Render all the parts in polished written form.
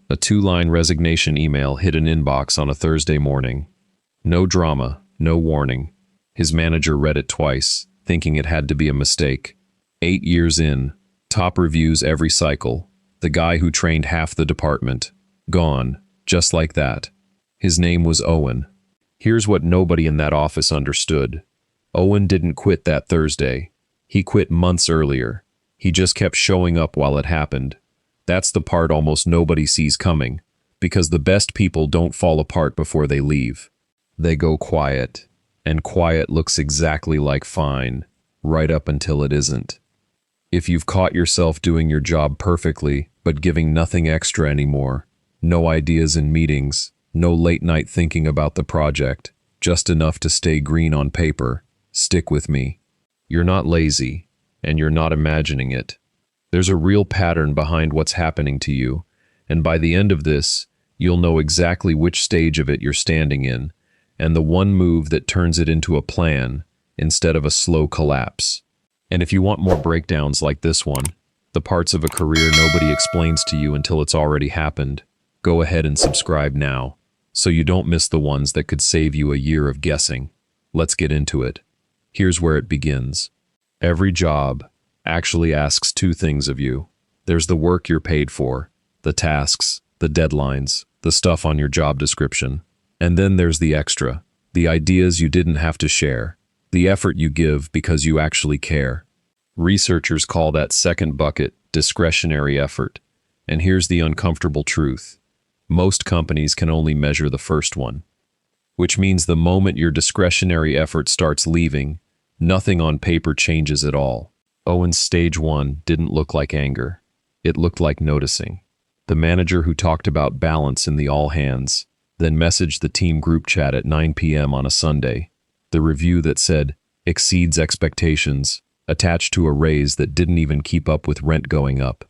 A two-line resignation email hit an inbox on a Thursday morning. No drama, no warning. His manager read it twice, thinking it had to be a mistake. 8 years in, top reviews every cycle. The guy who trained half the department. Gone, just like that. His name was Owen. Here's what nobody in that office understood. Owen didn't quit that Thursday. He quit months earlier. He just kept showing up while it happened. That's the part almost nobody sees coming, because the best people don't fall apart before they leave. They go quiet, and quiet looks exactly like fine, right up until it isn't. If you've caught yourself doing your job perfectly, but giving nothing extra anymore, no ideas in meetings, no late night thinking about the project, just enough to stay green on paper, stick with me. You're not lazy, and you're not imagining it. There's a real pattern behind what's happening to you, and by the end of this, you'll know exactly which stage of it you're standing in, and the one move that turns it into a plan instead of a slow collapse. And if you want more breakdowns like this one, the parts of a career nobody explains to you until it's already happened, go ahead and subscribe now, so you don't miss the ones that could save you a year of guessing. Let's get into it. Here's where it begins. Every job actually asks two things of you. There's the work you're paid for, the tasks, the deadlines, the stuff on your job description. And then there's the extra, the ideas you didn't have to share, the effort you give because you actually care. Researchers call that second bucket discretionary effort. And here's the uncomfortable truth. Most companies can only measure the first one, which means the moment your discretionary effort starts leaving, nothing on paper changes at all. Owen's stage one didn't look like anger. It looked like noticing. The manager who talked about balance in the all hands, then messaged the team group chat at 9 p.m. on a Sunday. The review that said, exceeds expectations, attached to a raise that didn't even keep up with rent going up.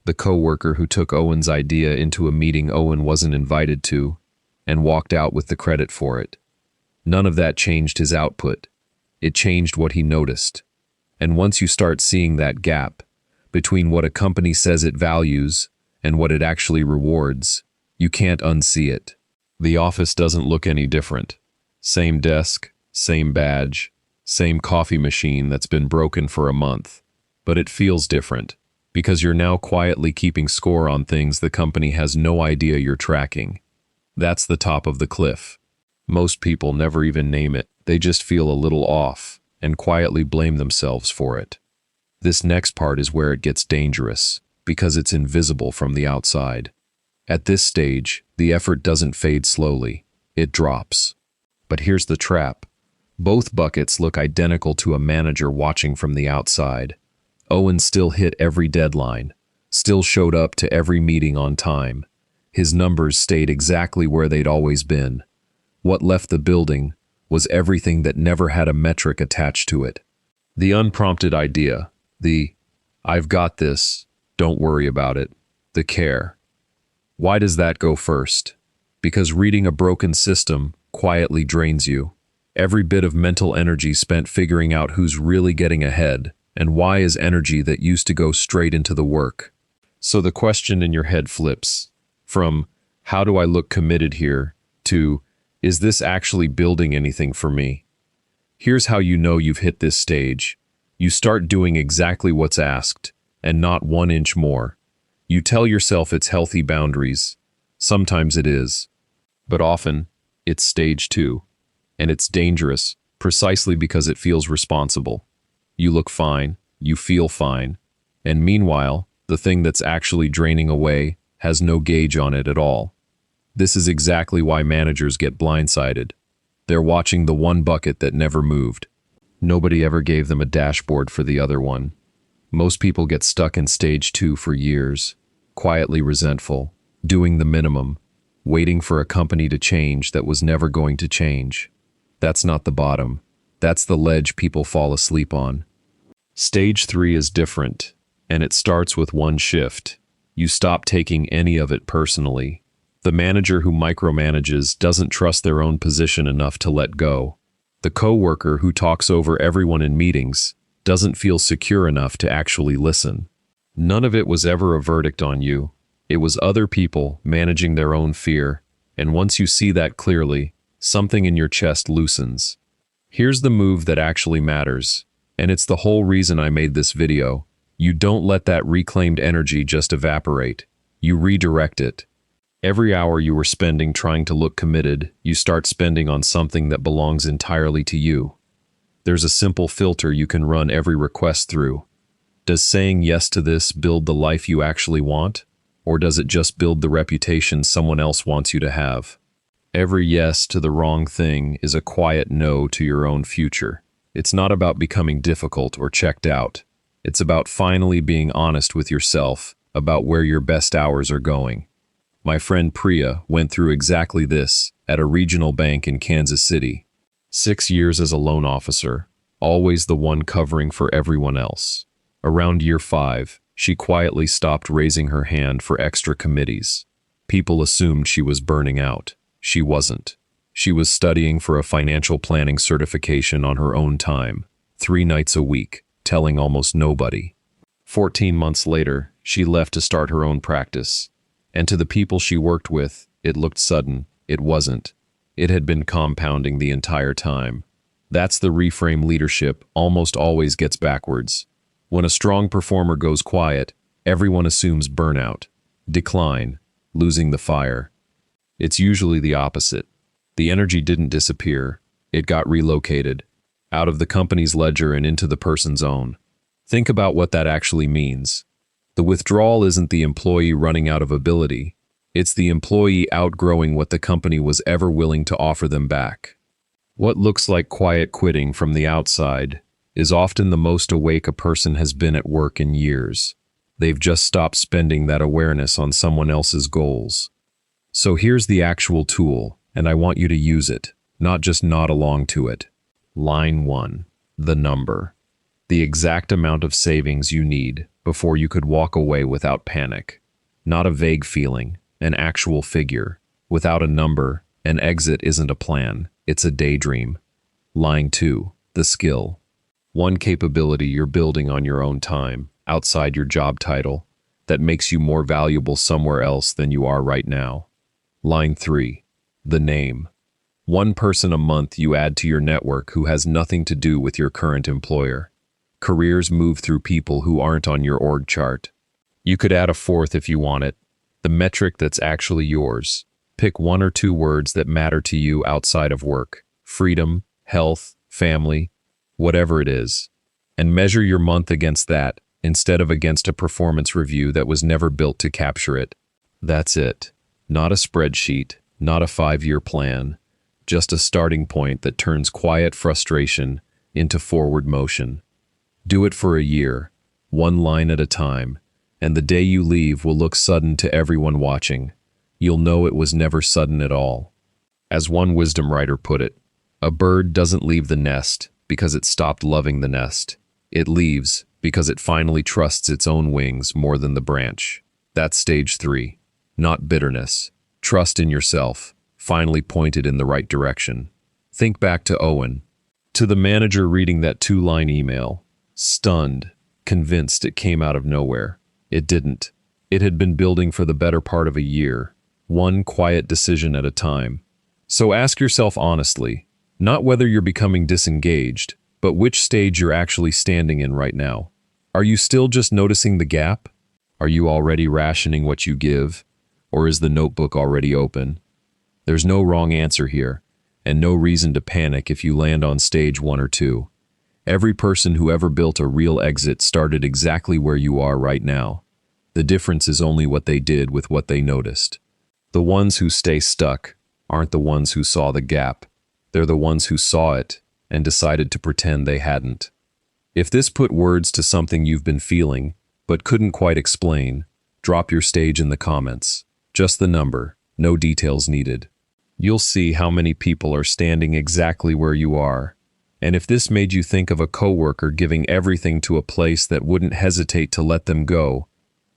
The coworker who took Owen's idea into a meeting Owen wasn't invited to, and walked out with the credit for it. None of that changed his output. It changed what he noticed. And once you start seeing that gap between what a company says it values and what it actually rewards, you can't unsee it. The office doesn't look any different. Same desk, same badge, same coffee machine that's been broken for a month. But it feels different, because you're now quietly keeping score on things the company has no idea you're tracking. That's the top of the cliff. Most people never even name it. They just feel a little off and quietly blame themselves for it. This next part is where it gets dangerous, because it's invisible from the outside. At this stage, the effort doesn't fade slowly, it drops. But here's the trap. Both buckets look identical to a manager watching from the outside. Owen still hit every deadline, still showed up to every meeting on time. His numbers stayed exactly where they'd always been. What left the building was everything that never had a metric attached to it. The unprompted idea, the "I've got this, don't worry about it," the care. Why does that go first? Because reading a broken system quietly drains you. Every bit of mental energy spent figuring out who's really getting ahead and why is energy that used to go straight into the work. So the question in your head flips from, how do I look committed here, to, is this actually building anything for me? Here's how you know you've hit this stage. You start doing exactly what's asked, and not 1 inch more. You tell yourself it's healthy boundaries. Sometimes it is. But often, it's stage 2. And it's dangerous, precisely because it feels responsible. You look fine, you feel fine, and meanwhile, the thing that's actually draining away has no gauge on it at all. This is exactly why managers get blindsided. They're watching the one bucket that never moved. Nobody ever gave them a dashboard for the other one. Most people get stuck in stage 2 for years, quietly resentful, doing the minimum, waiting for a company to change that was never going to change. That's not the bottom. That's the ledge people fall asleep on. Stage 3 is different, and it starts with one shift. You stop taking any of it personally. The manager who micromanages doesn't trust their own position enough to let go. The coworker who talks over everyone in meetings doesn't feel secure enough to actually listen. None of it was ever a verdict on you. It was other people managing their own fear, and once you see that clearly, something in your chest loosens. Here's the move that actually matters, and it's the whole reason I made this video. You don't let that reclaimed energy just evaporate. You redirect it. Every hour you were spending trying to look committed, you start spending on something that belongs entirely to you. There's a simple filter you can run every request through. Does saying yes to this build the life you actually want? Or does it just build the reputation someone else wants you to have? Every yes to the wrong thing is a quiet no to your own future. It's not about becoming difficult or checked out. It's about finally being honest with yourself about where your best hours are going. My friend Priya went through exactly this at a regional bank in Kansas City. 6 years as a loan officer, always the one covering for everyone else. Around year 5, she quietly stopped raising her hand for extra committees. People assumed she was burning out. She wasn't. She was studying for a financial planning certification on her own time, 3 nights a week, telling almost nobody. 14 months later, she left to start her own practice. And to the people she worked with, it looked sudden. It wasn't. It had been compounding the entire time. That's the reframe leadership almost always gets backwards. When a strong performer goes quiet, everyone assumes burnout, decline, losing the fire. It's usually the opposite. The energy didn't disappear. It got relocated, out of the company's ledger and into the person's own. Think about what that actually means. The withdrawal isn't the employee running out of ability. It's the employee outgrowing what the company was ever willing to offer them back. What looks like quiet quitting from the outside is often the most awake a person has been at work in years. They've just stopped spending that awareness on someone else's goals. So here's the actual tool, and I want you to use it, not just nod along to it. Line 1. The number. The exact amount of savings you need before you could walk away without panic. Not a vague feeling, an actual figure. Without a number, an exit isn't a plan, it's a daydream. Line 2. The skill. One capability you're building on your own time, outside your job title, that makes you more valuable somewhere else than you are right now. Line 3. The name. One person a month you add to your network who has nothing to do with your current employer. Careers move through people who aren't on your org chart. You could add a 4th if you want it. The metric that's actually yours. Pick 1 or 2 words that matter to you outside of work. Freedom, health, family, whatever it is. And measure your month against that, instead of against a performance review that was never built to capture it. That's it. Not a spreadsheet, not a 5-year plan. Just a starting point that turns quiet frustration into forward motion. Do it for a year, 1 line at a time, and the day you leave will look sudden to everyone watching. You'll know it was never sudden at all. As one wisdom writer put it, a bird doesn't leave the nest because it stopped loving the nest. It leaves because it finally trusts its own wings more than the branch. That's stage 3. Not bitterness. Trust in yourself, finally pointed in the right direction. Think back to Owen, to the manager reading that 2-line email. Stunned, convinced it came out of nowhere. It didn't. It had been building for the better part of a year, one quiet decision at a time. So ask yourself honestly, not whether you're becoming disengaged, but which stage you're actually standing in right now. Are you still just noticing the gap? Are you already rationing what you give? Or is the notebook already open? There's no wrong answer here, and no reason to panic if you land on stage 1 or 2. Every person who ever built a real exit started exactly where you are right now. The difference is only what they did with what they noticed. The ones who stay stuck aren't the ones who saw the gap. They're the ones who saw it and decided to pretend they hadn't. If this put words to something you've been feeling, but couldn't quite explain, drop your stage in the comments. Just the number, no details needed. You'll see how many people are standing exactly where you are. And if this made you think of a coworker giving everything to a place that wouldn't hesitate to let them go,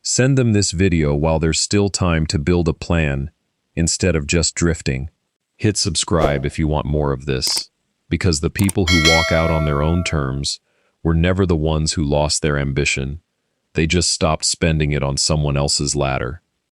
send them this video while there's still time to build a plan instead of just drifting. Hit subscribe if you want more of this, because the people who walk out on their own terms were never the ones who lost their ambition. They just stopped spending it on someone else's ladder.